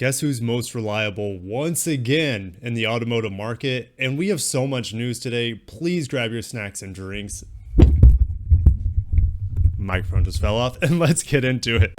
Guess who's most reliable once again in the automotive market? And we have so much news today. Please grab your snacks and drinks. Microphone just fell off, and let's get into it.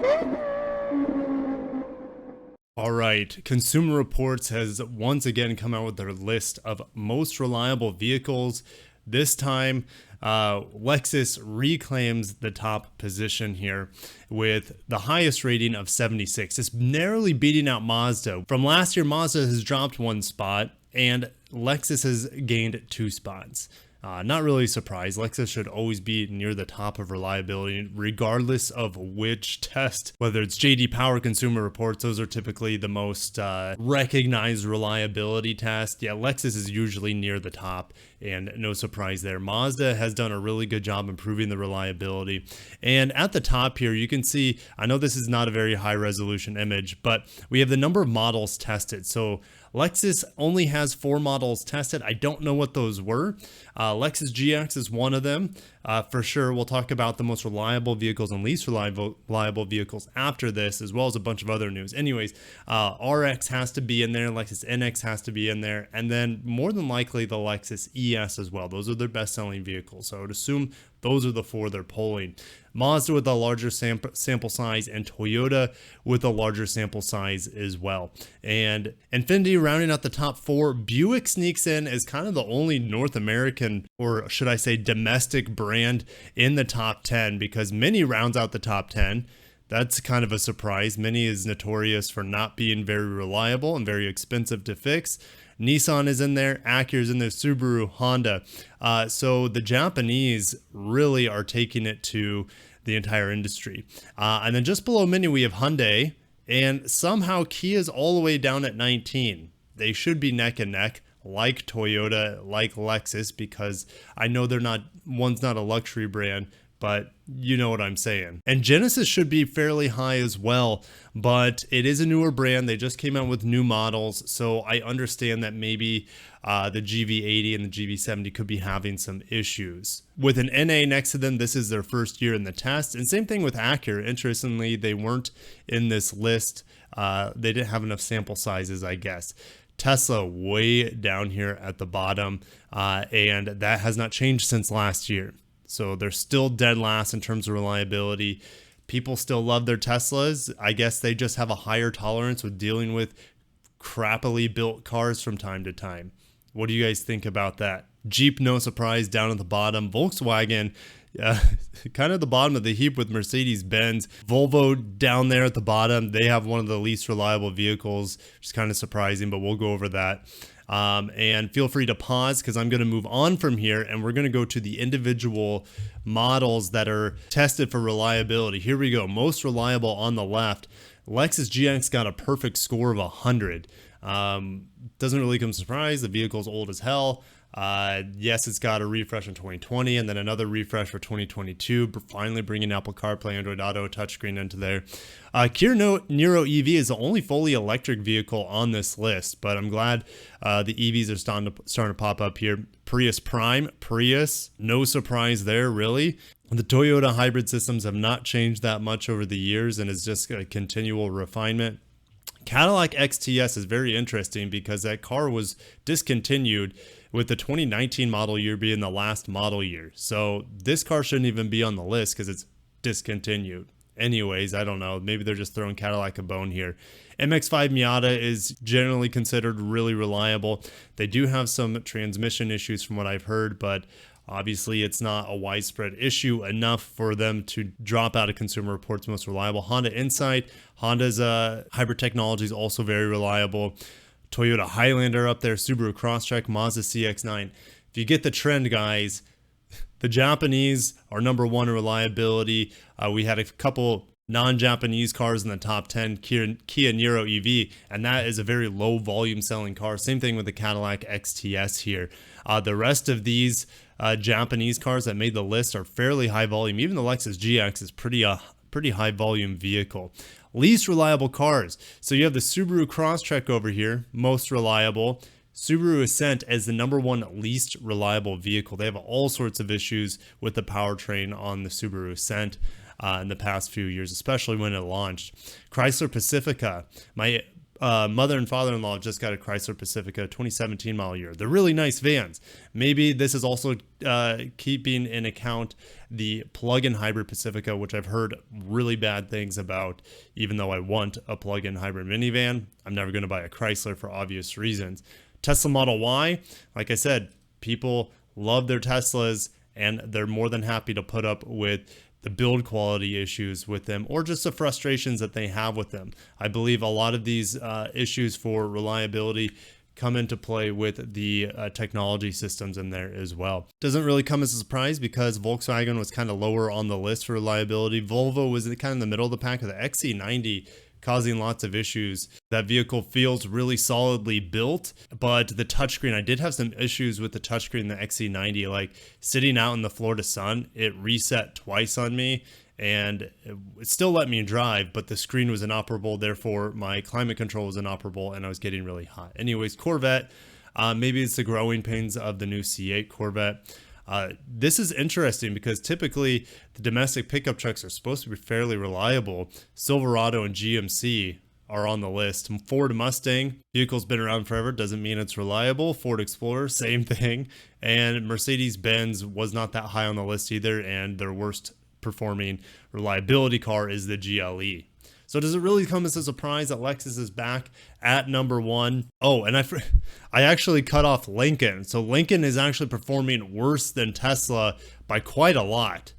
All right, Consumer Reports has once again come out with their list of most reliable vehicles. This time, Lexus reclaims the top position here with the highest rating of 76. It's narrowly beating out Mazda. From last year, Mazda has dropped one spot and Lexus has gained 2 spots. Not really surprised. Lexus should always be near the top of reliability, regardless of which test, whether it's JD Power, Consumer Reports, those are typically the most recognized reliability test. Yeah, Lexus is usually near the top, and no surprise there. Mazda has done a really good job improving the reliability. And at the top here, you can see, I know this is not a very high resolution image, but we have the number of models tested. So Lexus only has 4 models tested. I don't know what those were. Lexus GX is one of them. For sure, we'll talk about the most reliable vehicles and least reliable vehicles after this, as well as a bunch of other news. Anyways, RX has to be in there. Lexus NX has to be in there. And then more than likely the Lexus ES as well. Those are their best-selling vehicles. So I would assume those are the 4 they're polling. Mazda with a larger sample size, and Toyota with a larger sample size as well. And Infiniti rounding out the top 4. Buick sneaks in as kind of the only North American, or should I say domestic brand in the top 10, because Mini rounds out the top 10. That's kind of a surprise. Mini is notorious for not being very reliable and very expensive to fix. Nissan is in there, Acura is in there, Subaru, Honda. So the Japanese really are taking it to the entire industry. And then just below Mini, we have Hyundai, and somehow Kia's all the way down at 19. They should be neck and neck, like Toyota, like Lexus, because I know one's not a luxury brand, but you know what I'm saying. And Genesis should be fairly high as well, but it is a newer brand. They just came out with new models, so I understand that maybe the GV80 and the GV70 could be having some issues. With an NA next to them, this is their first year in the test, and same thing with Acura. Interestingly, they weren't in this list. They didn't have enough sample sizes, I guess. Tesla way down here at the bottom, and that has not changed since last year. So they're still dead last in terms of reliability. People still love their Teslas. I guess they just have a higher tolerance with dealing with crappily built cars from time to time. What do you guys think about that? Jeep, no surprise, down at the bottom. Volkswagen, kind of the bottom of the heap with Mercedes-Benz. Volvo down there at the bottom. They have one of the least reliable vehicles, which is kind of surprising, but we'll go over that. And feel free to pause because I'm going to move on from here and we're going to go to the individual models that are tested for reliability. Here we go. Most reliable on the left. Lexus GX got a perfect score of 100. Doesn't really come as a surprise. The vehicle's old as hell. Yes, it's got a refresh in 2020 and then another refresh for 2022, finally bringing Apple CarPlay, Android Auto, touchscreen into there. Kia Niro EV is the only fully electric vehicle on this list, but I'm glad the EVs are starting to pop up here. Prius Prime, Prius, no surprise there really. The Toyota hybrid systems have not changed that much over the years and is just a continual refinement. Cadillac XTS is very interesting because that car was discontinued with the 2019 model year being the last model year. So this car shouldn't even be on the list because it's discontinued. Anyways, I don't know. Maybe they're just throwing Cadillac a bone here. MX-5 Miata is generally considered really reliable. They do have some transmission issues from what I've heard, but obviously it's not a widespread issue enough for them to drop out of Consumer Reports most reliable. Honda Insight, Honda's hybrid technology is also very reliable. Toyota Highlander up there, Subaru Crosstrek, Mazda CX-9. If you get the trend, guys, the Japanese are number 1 in reliability. We had a couple non-Japanese cars in the top 10, Kia Niro EV, and that is a very low volume selling car. Same thing with the Cadillac XTS here. The rest of these Japanese cars that made the list are fairly high volume. Even the Lexus GX is pretty high volume vehicle. Least reliable cars. So you have the Subaru Crosstrek over here, most reliable. Subaru Ascent as the number 1 least reliable vehicle. They have all sorts of issues with the powertrain on the Subaru Ascent in the past few years, especially when it launched. Chrysler Pacifica, my mother and father-in-law just got a Chrysler Pacifica 2017 model year. They're really nice vans. Maybe this is also keeping in account the plug-in hybrid Pacifica, which I've heard really bad things about. Even though I want a plug-in hybrid minivan, I'm never going to buy a Chrysler for obvious reasons. Tesla Model Y, like I said, people love their Teslas and they're more than happy to put up with the build quality issues with them, or just the frustrations that they have with them. I believe a lot of these issues for reliability come into play with the technology systems in there as well. Doesn't really come as a surprise because Volkswagen was kind of lower on the list for reliability. Volvo was kind of in the middle of the pack with the XC90 causing lots of issues. That vehicle feels really solidly built, but the touchscreen, I did have some issues with the touchscreen, the XC90, like sitting out in the Florida sun, it reset twice on me and it still let me drive, but the screen was inoperable. Therefore my climate control was inoperable and I was getting really hot. Anyways, Corvette, maybe it's the growing pains of the new C8 Corvette. This is interesting because typically the domestic pickup trucks are supposed to be fairly reliable. Silverado and GMC are on the list. Ford Mustang, vehicle's been around forever, doesn't mean it's reliable. Ford Explorer, same thing. And Mercedes-Benz was not that high on the list either, and their worst performing reliability car is the GLE. So does it really come as a surprise that Lexus is back at number 1? Oh, and I actually cut off Lincoln. So Lincoln is actually performing worse than Tesla by quite a lot.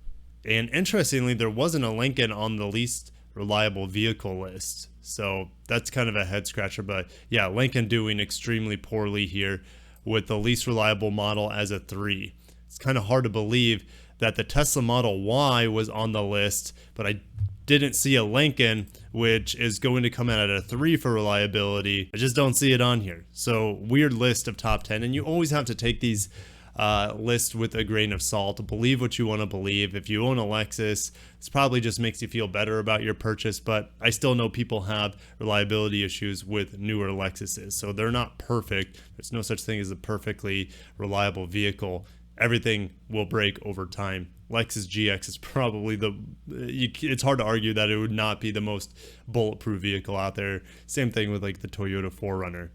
And interestingly, there wasn't a Lincoln on the least reliable vehicle list. So that's kind of a head scratcher. But yeah, Lincoln doing extremely poorly here with the least reliable model as a 3. It's kind of hard to believe that the Tesla Model Y was on the list, but I didn't see a Lincoln, which is going to come out at a 3 for reliability. I just don't see it on here. So weird list of top 10. And you always have to take these lists with a grain of salt. Believe what you want to believe. If you own a Lexus, this probably just makes you feel better about your purchase. But I still know people have reliability issues with newer Lexuses. So they're not perfect. There's no such thing as a perfectly reliable vehicle. Everything will break over time. Lexus GX is probably it's hard to argue that it would not be the most bulletproof vehicle out there. Same thing with like the Toyota 4Runner.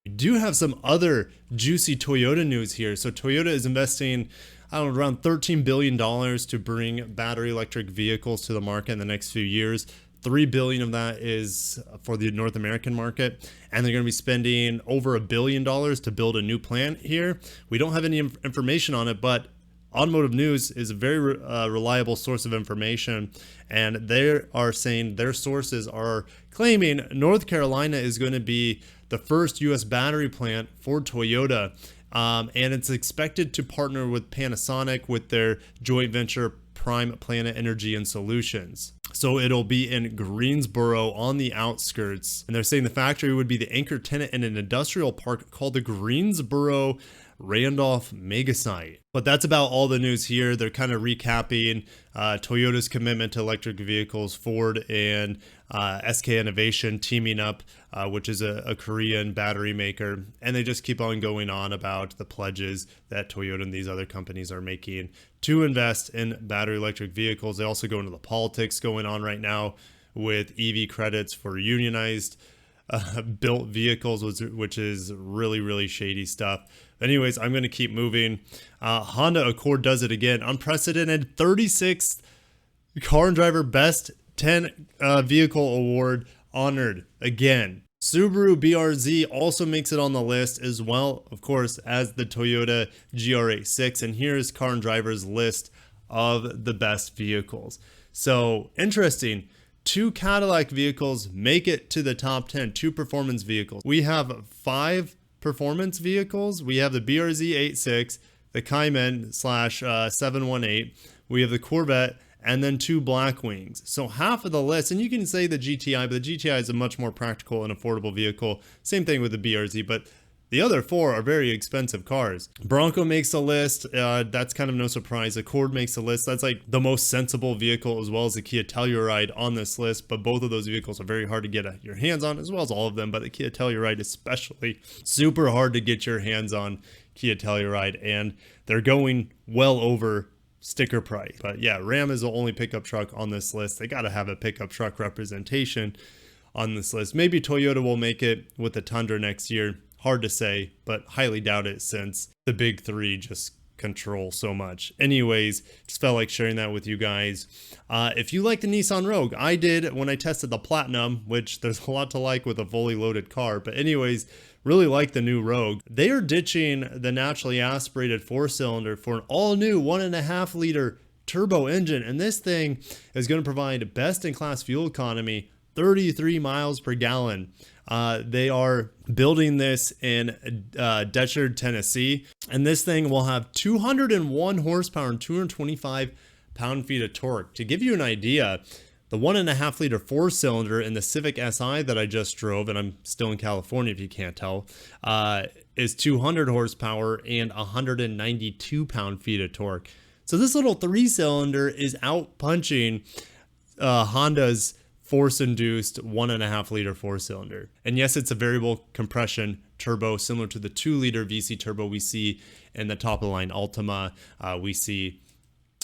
We do have some other juicy Toyota news here. So Toyota is investing, I don't know, around $13 billion to bring battery electric vehicles to the market in the next few years. $3 billion of that is for the North American market, and they're going to be spending over $1 billion to build a new plant here. We don't have any information on it, but Automotive News is a very reliable source of information, and they are saying their sources are claiming North Carolina is going to be the first U.S. battery plant for Toyota, and it's expected to partner with Panasonic with their joint venture Prime Planet Energy and Solutions. So it'll be in Greensboro on the outskirts, and they're saying the factory would be the anchor tenant in an industrial park called the Greensboro Randolph Megasite. But that's about all the news here. They're kind of recapping Toyota's commitment to electric vehicles, Ford and SK Innovation teaming up, which is a Korean battery maker. And they just keep on going on about the pledges that Toyota and these other companies are making to invest in battery electric vehicles. They also go into the politics going on right now with EV credits for unionized built vehicles, which is really, really shady stuff. Anyways, I'm going to keep moving. Honda Accord does it again. Unprecedented 36th Car and Driver Best 10 Vehicle Award honored again. Subaru BRZ also makes it on the list as well, of course, as the Toyota GR86. And here's Car and Driver's list of the best vehicles. So interesting. 2 Cadillac vehicles make it to the top 10, 2 performance vehicles. We have 5 performance vehicles. We have the BRZ 86, the Cayman /718. We have the Corvette, and then 2 Blackwings. So half of the list, and you can say the GTI, but the GTI is a much more practical and affordable vehicle. Same thing with the BRZ, but the other 4 are very expensive cars. Bronco makes the list. That's kind of no surprise. Accord makes the list. That's like the most sensible vehicle, as well as the Kia Telluride on this list. But both of those vehicles are very hard to get your hands on, as well as all of them. But the Kia Telluride especially, super hard to get your hands on Kia Telluride. And they're going well over sticker price. But yeah, Ram is the only pickup truck on this list. They got to have a pickup truck representation on this list. Maybe Toyota will make it with the Tundra next year. Hard to say, but highly doubt it since the big three just control so much. Anyways, just felt like sharing that with you guys. If you like the Nissan Rogue, I did when I tested the Platinum, which there's a lot to like with a fully loaded car. But anyways, really like the new Rogue. They are ditching the naturally aspirated 4-cylinder for an all-new 1.5 liter turbo engine. And this thing is going to provide best-in-class fuel economy, 33 miles per gallon. They are building this in Littered, Tennessee, and this thing will have 201 horsepower and 225 pound-feet of torque. To give you an idea, the 1.5 liter 4-cylinder in the Civic Si that I just drove, and I'm still in California if you can't tell, is 200 horsepower and 192 pound-feet of torque. So this little 3-cylinder is out-punching Honda's force-induced 1.5 liter 4-cylinder. And yes, it's a variable compression turbo similar to the 2 liter VC turbo we see in the top of the line Altima, we see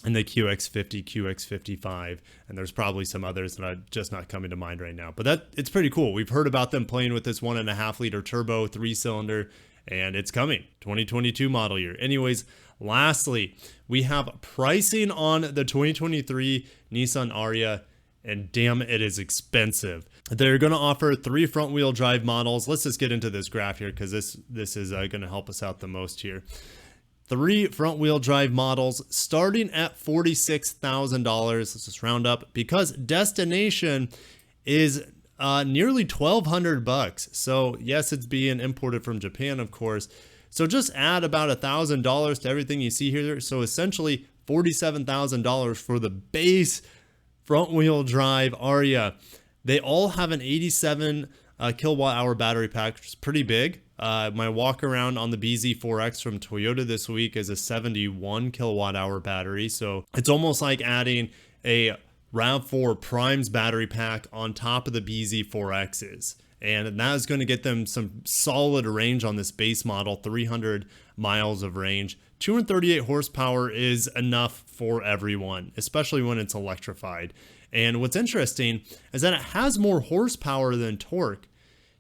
in the QX50, QX55, and there's probably some others that are just not coming to mind right now. But it's pretty cool. We've heard about them playing with this 1.5 liter turbo 3-cylinder, and it's coming 2022 model year. Anyways, lastly, we have pricing on the 2023 Nissan Ariya. And damn, it is expensive. They're going to offer 3 front-wheel drive models. Let's just get into this graph here because this is going to help us out the most here. 3 front-wheel drive models starting at $46,000. Let's just round up because destination is nearly $1,200. So yes, it's being imported from Japan, of course. So just add about $1,000 to everything you see here. So essentially $47,000 for the base front-wheel drive Ariya. They all have an 87 kilowatt-hour battery pack, which is pretty big. My walk around on the BZ4X from Toyota this week is a 71 kilowatt-hour battery. So it's almost like adding a RAV4 Prime's battery pack on top of the BZ4X's. And that is going to get them some solid range on this base model, 300 miles of range. 238 horsepower is enough for everyone, especially when it's electrified. And what's interesting is that it has more horsepower than torque.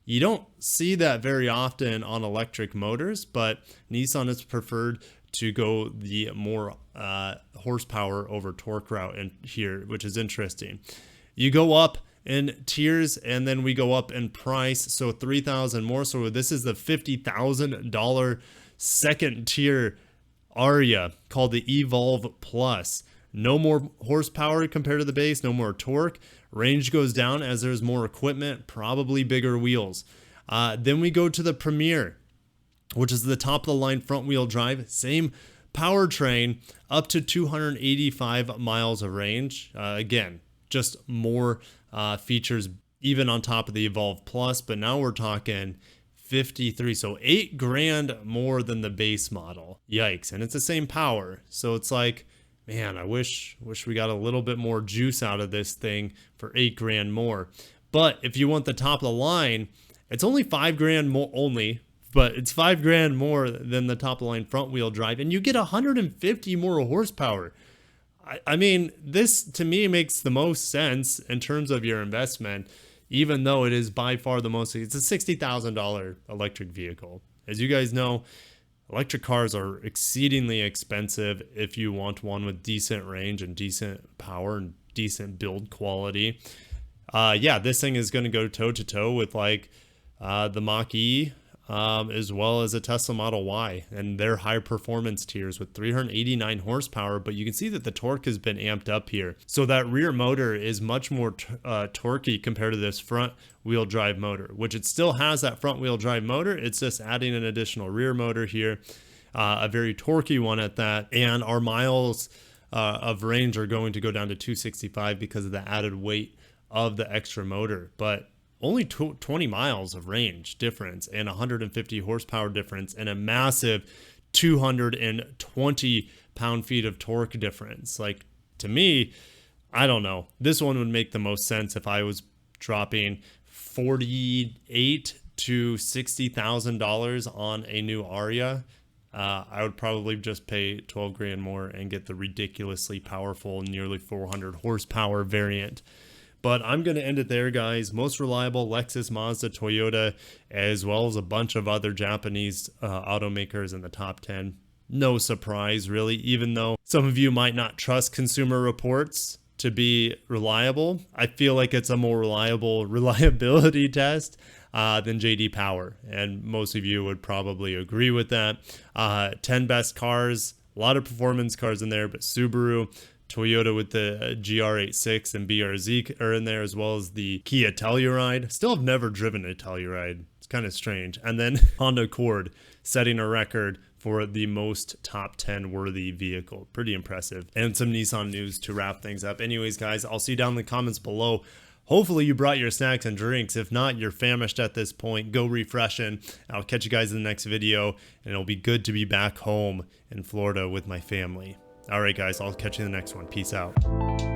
You don't see that very often on electric motors, but Nissan has preferred to go the more horsepower over torque route in here, which is interesting. You go up in tiers and then we go up in price, so $3,000 more. So this is the $50,000 second tier Ariya called the Evolve Plus. No more horsepower compared to the base, no more torque. Range goes down as there's more equipment, probably bigger wheels. Then we go to the Premier, which is the top of the line front wheel drive, same powertrain, up to 285 miles of range. Again, just more features even on top of the Evolve Plus, but now we're talking 53, so $8,000 more than the base model. Yikes. And it's the same power, so it's like, man, I wish we got a little bit more juice out of this thing for $8,000 more. But if you want the top of the line, it's only $5,000 more only, but it's $5,000 more than the top of the line front wheel drive, and you get 150 more horsepower. I mean, this to me makes the most sense in terms of your investment, even though it is by far the most. It's a $60,000 electric vehicle. As you guys know, electric cars are exceedingly expensive if you want one with decent range and decent power and decent build quality. Yeah, this thing is going to go toe to toe with like the Mach-E, as well as a Tesla Model Y and their high performance tiers with 389 horsepower. But you can see that the torque has been amped up here. So that rear motor is much more torquey compared to this front wheel drive motor, which it still has that front wheel drive motor. It's just adding an additional rear motor here, a very torquey one at that. And our miles of range are going to go down to 265 because of the added weight of the extra motor. But only 20 miles of range difference and 150 horsepower difference and a massive 220 pound-feet of torque difference. Like, to me, I don't know. This one would make the most sense if I was dropping $48,000 to $60,000 on a new Ariya. I would probably just pay $12,000 more and get the ridiculously powerful, nearly 400 horsepower variant. But I'm going to end it there, guys. Most reliable: Lexus, Mazda, Toyota, as well as a bunch of other Japanese automakers in the top 10. No surprise, really, even though some of you might not trust Consumer Reports to be reliable. I feel like it's a more reliable reliability test than JD Power, and most of you would probably agree with that. 10 best cars, a lot of performance cars in there, but Subaru, Toyota with the GR86 and BRZ are in there, as well as the Kia Telluride. Still have never driven a Telluride. It's kind of strange. And then Honda Accord setting a record for the most top 10 worthy vehicle. Pretty impressive. And some Nissan news to wrap things up. Anyways, guys, I'll see you down in the comments below. Hopefully you brought your snacks and drinks. If not, you're famished at this point. Go refreshing. I'll catch you guys in the next video, and it'll be good to be back home in Florida with my family. All right, guys, I'll catch you in the next one. Peace out.